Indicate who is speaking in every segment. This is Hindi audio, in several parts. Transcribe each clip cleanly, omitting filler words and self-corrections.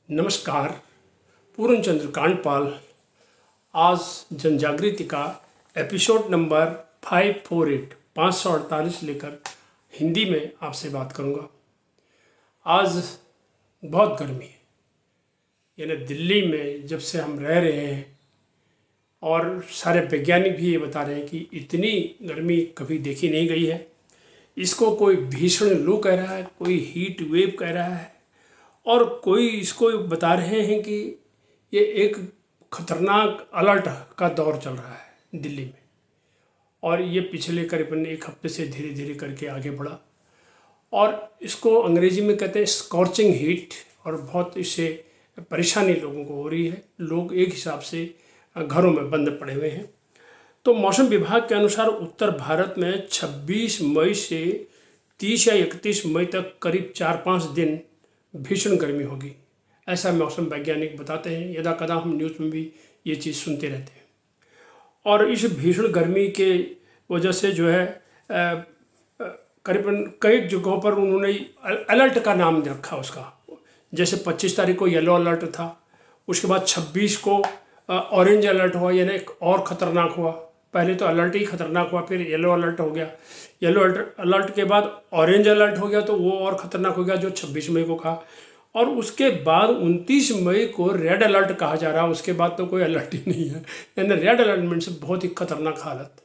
Speaker 1: नमस्कार। पूर्ण चंद्र कांडपाल आज जन जागृति का एपिसोड नंबर 548 548 लेकर हिंदी में आपसे बात करूंगा। आज बहुत गर्मी है, यानी दिल्ली में जब से हम रह रहे हैं और सारे वैज्ञानिक भी ये बता रहे हैं कि इतनी गर्मी कभी देखी नहीं गई है। इसको कोई भीषण लू कह रहा है, कोई हीट वेव कह रहा है और कोई इसको बता रहे हैं कि ये एक खतरनाक अलर्ट का दौर चल रहा है दिल्ली में। और ये पिछले करीबन एक हफ्ते से धीरे धीरे करके आगे बढ़ा और इसको अंग्रेजी में कहते हैं स्कॉर्चिंग हीट, और बहुत इससे परेशानी लोगों को हो रही है। लोग एक हिसाब से घरों में बंद पड़े हुए हैं। तो मौसम विभाग के अनुसार उत्तर भारत में 26 मई से 30 या 31 मई तक करीब 4-5 दिन भीषण गर्मी होगी, ऐसा मौसम वैज्ञानिक बताते हैं। यदा कदा हम न्यूज़ में भी ये चीज़ सुनते रहते हैं। और इस भीषण गर्मी के वजह से जो है करीबन कई जगहों पर उन्होंने अलर्ट का नाम रखा उसका। जैसे 25 तारीख को येलो अलर्ट था, उसके बाद 26 को ऑरेंज अलर्ट हुआ, यानी एक और ख़तरनाक हुआ। पहले तो अलर्ट ही खतरनाक हुआ, फिर येलो अलर्ट हो गया। येलो अलर्ट के बाद ऑरेंज अलर्ट हो गया, तो वो और ख़तरनाक हो गया जो 26 मई को कहा। और उसके बाद 29 मई को रेड अलर्ट कहा जा रहा है। उसके बाद तो कोई अलर्ट ही नहीं है, यानी रेड अलर्ट मीन से बहुत ही खतरनाक हालत।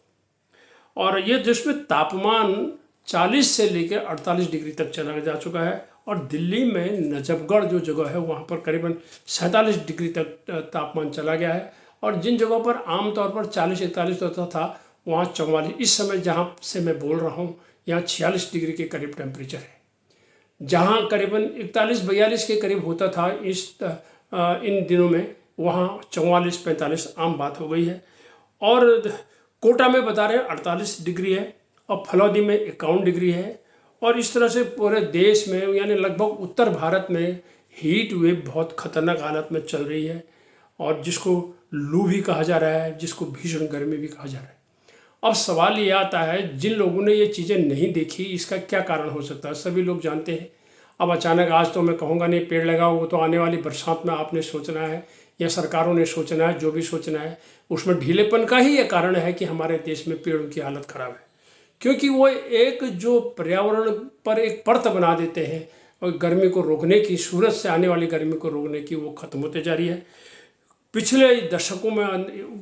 Speaker 1: और ये जिसमें तापमान 40 से लेकर 48 डिग्री तक चला जा चुका है। और दिल्ली में नजफगढ़ जो जगह है वहाँ पर करीबन 47 डिग्री तक तापमान चला गया है। और जिन जगहों पर आमतौर पर 40-41 होता था, वहाँ 44। इस समय जहाँ से मैं बोल रहा हूँ यहाँ 46 डिग्री के करीब टेम्परेचर है। जहाँ करीबन 41-42 के करीब होता था इन दिनों में, वहाँ 44-45 आम बात हो गई है। और कोटा में बता रहे हैं 48 डिग्री है और फलौदी में 51 डिग्री है। और इस तरह से पूरे देश में, यानी लगभग उत्तर भारत में हीट वेव बहुत खतरनाक हालत में चल रही है। और जिसको लू भी कहा जा रहा है, जिसको भीषण गर्मी भी कहा जा रहा है। अब सवाल ये आता है, जिन लोगों ने ये चीज़ें नहीं देखी, इसका क्या कारण हो सकता है? सभी लोग जानते हैं। अब अचानक आज तो मैं कहूँगा नहीं पेड़ लगाओ, वो तो आने वाली बरसात में आपने सोचना है या सरकारों ने सोचना है, जो भी सोचना है। उसमें ढीलेपन का ही ये कारण है कि हमारे देश में पेड़ों की हालत ख़राब है, क्योंकि वो एक जो पर्यावरण पर एक परत बना देते हैं और गर्मी को रोकने की, सूरज से आने वाली गर्मी को रोकने की, वो खत्म होते जा रही है। पिछले दशकों में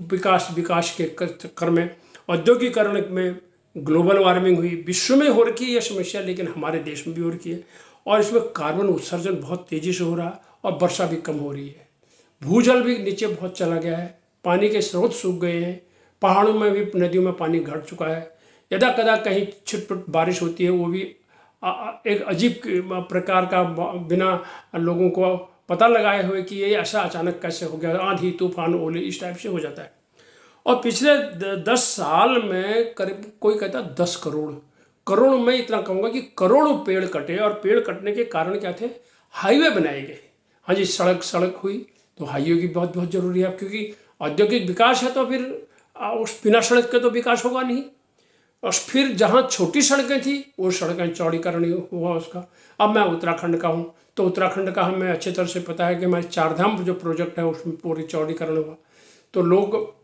Speaker 1: विकास के चक्कर में, औद्योगिकरण में ग्लोबल वार्मिंग हुई, विश्व में हो रखी है यह समस्या, लेकिन हमारे देश में भी हो रखी है। और इसमें कार्बन उत्सर्जन बहुत तेज़ी से हो रहा है और वर्षा भी कम हो रही है। भूजल भी नीचे बहुत चला गया है, पानी के स्रोत सूख गए हैं, पहाड़ों में भी, नदियों में पानी घट चुका है। यदा कदा कहीं छिटपुट बारिश होती है, वो भी एक अजीब प्रकार का, बिना लोगों को पता लगाए हुए कि ये ऐसा अचानक कैसे हो गया, आंधी तूफान ओले इस टाइप से हो जाता है। और पिछले 10 साल में करीब कोई कहता है 10 करोड़ में इतना कहूँगा कि करोड़ों पेड़ कटे। और पेड़ कटने के कारण क्या थे? हाईवे बनाए गए। हाँ जी, सड़क हुई तो हाईवे की बहुत बहुत ज़रूरी है, क्योंकि औद्योगिक विकास है तो फिर उस बिना सड़क के तो विकास होगा नहीं। और फिर जहाँ छोटी सड़कें थी वो सड़कें चौड़ीकरण हुआ उसका। अब मैं उत्तराखंड का हूँ, तो उत्तराखंड का हमें अच्छी तरह से पता है कि हमारे चारधाम जो प्रोजेक्ट है उसमें पूरी चौड़ीकरण हुआ। तो लोग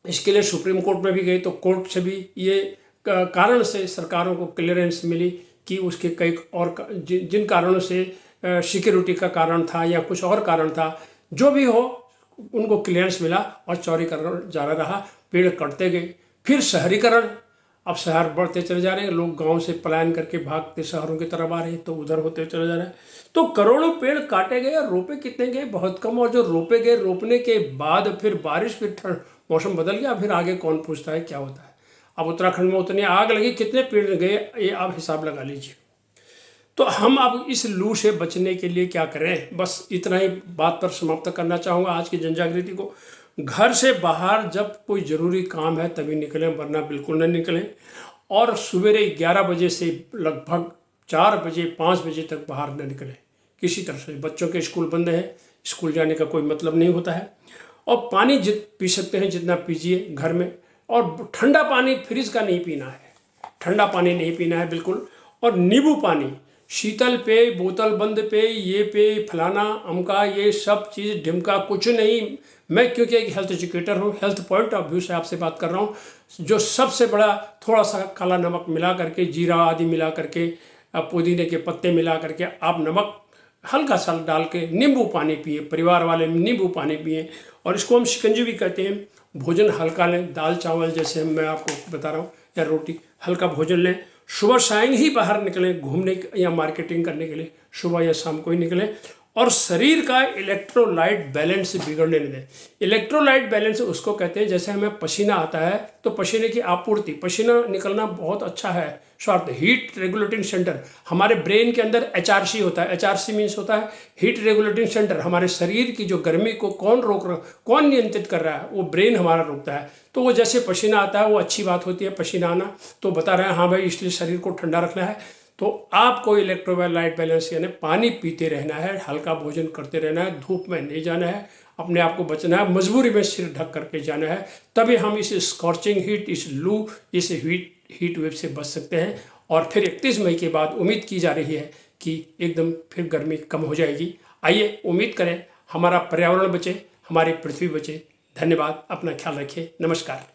Speaker 1: इसके लिए सुप्रीम कोर्ट में भी गए, तो कोर्ट से भी ये कारण से सरकारों को क्लियरेंस मिली कि उसके कई और जिन कारणों से सिक्योरिटी का कारण था या कुछ और कारण था, जो भी हो उनको क्लियरेंस मिला और चौड़ीकरण जारी रहा। पेड़ कटते गए। फिर शहरीकरण, अब शहर बढ़ते चले जा रहे हैं, लोग गांव से पलायन करके भागते शहरों की तरफ आ रहे हैं, तो उधर होते चले जा रहे हैं। तो करोड़ों पेड़ काटे गए और रोपे कितने गए? बहुत कम। और जो रोपे गए, रोपने के बाद फिर बारिश, फिर ठंड, मौसम बदल गया, फिर आगे कौन पूछता है क्या होता है। अब उत्तराखंड में उतनी आग लगी, कितने पेड़ गए ये आप हिसाब लगा लीजिए। तो हम अब इस लू से बचने के लिए क्या करें? बस इतना ही बात पर समाप्त करना चाहूँगा आज की जनजागृति को। घर से बाहर जब कोई ज़रूरी काम है तभी निकलें, वरना बिल्कुल न निकलें। और सवेरे 11 बजे से लगभग 4 बजे 5 बजे तक बाहर न निकलें किसी तरह से। बच्चों के स्कूल बंद है, स्कूल जाने का कोई मतलब नहीं होता है। और पानी पी सकते हैं जितना पीजिए घर में। और ठंडा पानी फ्रिज का नहीं पीना है, ठंडा पानी नहीं पीना है बिल्कुल। और नींबू पानी, शीतल पेय, बोतल बंद पेय, ये पेय, फलाना अमका, ये सब चीज़ ढिमका कुछ नहीं। मैं क्योंकि एक हेल्थ एजुकेटर हूँ, हेल्थ पॉइंट ऑफ व्यू से आपसे बात कर रहा हूँ। जो सबसे बड़ा, थोड़ा सा काला नमक मिला करके, जीरा आदि मिला करके, पुदीने के पत्ते मिला करके आप नमक हल्का सा डाल के नींबू पानी पिए, परिवार वाले नींबू पानी पिए। और इसको हम शिकंजी भी कहते हैं। भोजन हल्का लें, दाल चावल जैसे मैं आपको बता रहा हूँ, या रोटी, हल्का भोजन लें। सुबह शाम ही बाहर निकलें घूमने या मार्केटिंग करने के लिए, सुबह या शाम को ही निकलें। और शरीर का इलेक्ट्रोलाइट बैलेंस बिगड़ने नहीं दें। इलेक्ट्रोलाइट बैलेंस उसको कहते हैं, जैसे हमें पसीना आता है तो पसीने की आपूर्ति, पसीना निकलना बहुत अच्छा है स्वार्थ, हीट रेगुलेटिंग सेंटर। हमारे ब्रेन के अंदर HRC होता है। HRC मीन्स होता है हीट रेगुलेटिंग सेंटर। हमारे शरीर की जो गर्मी को कौन नियंत्रित कर रहा है, वो ब्रेन हमारा रोकता है। तो वो जैसे पसीना आता है, वो अच्छी बात होती है पसीना आना, तो बता रहे हैं हाँ भाई इसलिए शरीर को ठंडा रखना है। तो आपको इलेक्ट्रोलाइट बैलेंस यानी पानी पीते रहना है, हल्का भोजन करते रहना है, धूप में नहीं जाना है, अपने आप को बचना है, मजबूरी में सिर ढक करके जाना है। तभी हम इस स्कॉर्चिंग हीट, इस लू, इस हीट वेव से बच सकते हैं। और फिर 31 मई के बाद उम्मीद की जा रही है कि एकदम फिर गर्मी कम हो जाएगी। आइए उम्मीद करें हमारा पर्यावरण बचे, हमारी पृथ्वी बचे। धन्यवाद, अपना ख्याल रखिए, नमस्कार।